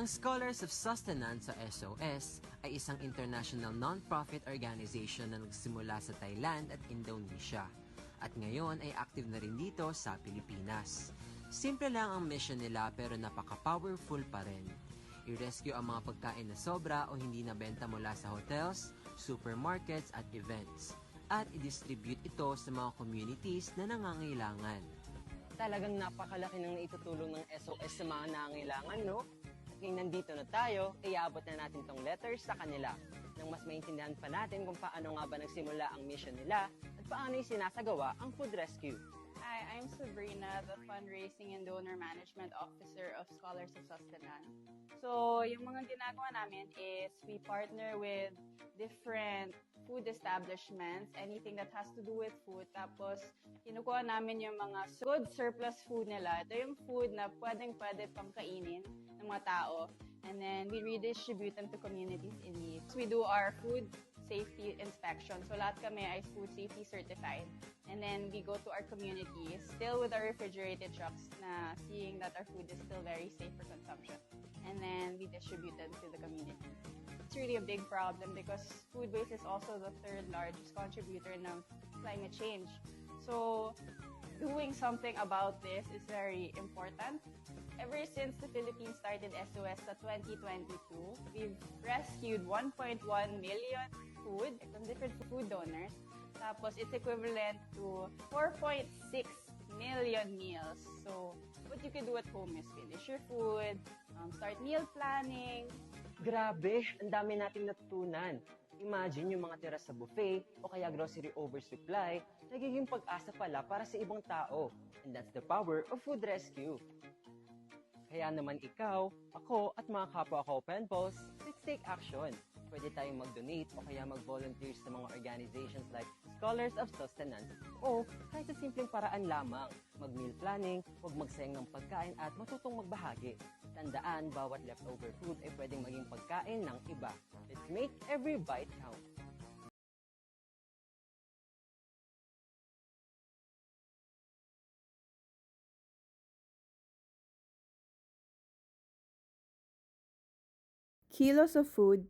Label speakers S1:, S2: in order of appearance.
S1: Ang Scholars of Sustenance sa SOS ay isang international non-profit organization na nagsimula sa Thailand at Indonesia at ngayon ay active na rin dito sa Pilipinas. Simple lang ang mission nila pero napaka-powerful pa rin. I-rescue ang mga pagkain na sobra o hindi nabenta mula sa hotels, supermarkets at events at i-distribute ito sa mga communities na nangangailangan.
S2: Talagang napakalaki ng naitutulong ng SOS sa mga nangangailangan, no? At ngayon nandito na tayo, iabot na natin tong letters sa kanila nang mas maintindihan pa natin kung paano nga ba nagsimula ang mission nila at paano yung sinasagawa ang food rescue.
S3: Hi, I'm Sabrina, the Fundraising and Donor Management Officer of Scholars of Sustenance. So, yung mga ginagawa namin is we partner with different food establishments, anything that has to do with food. Tapos, kinukuha namin yung mga good surplus food nila. Ito yung food na pwedeng-pwede pang kainin ng mga tao. And then, we redistribute them to communities in need. So, we do our food safety inspection. So, lahat kami ay food safety certified. And then, we go to our communities, still with our refrigerated trucks na seeing that our food is still very safe for consumption. And then, we distribute them to the community. It's really a big problem because food waste is also the third largest contributor ng climate change. So, doing something about this is very important. Ever since the Philippines started SOS sa 2022, we've rescued 1.1 million food from different food donors. Tapos, it's equivalent to 4.6 million meals. So, what you can do at home is finish your food, start meal planning.
S2: Grabe, ang dami nating natutunan. Imagine yung mga tira sa buffet o kaya grocery oversupply, nagiging pag-asa pala para sa ibang tao. And that's the power of food rescue. Kaya naman ikaw, ako at mga kapwa ko Pen Pals, let's take action. Pwede tayong mag-donate o kaya mag-volunteer sa mga organizations like Scholars of Sustenance o kahit sa simpleng paraan lamang, mag-meal planning, huwag magsayang ng pagkain at matutong magbahagi. Tandaan, bawat leftover food ay pwedeng maging pagkain ng iba. Let's make every bite count.
S4: Kilos of food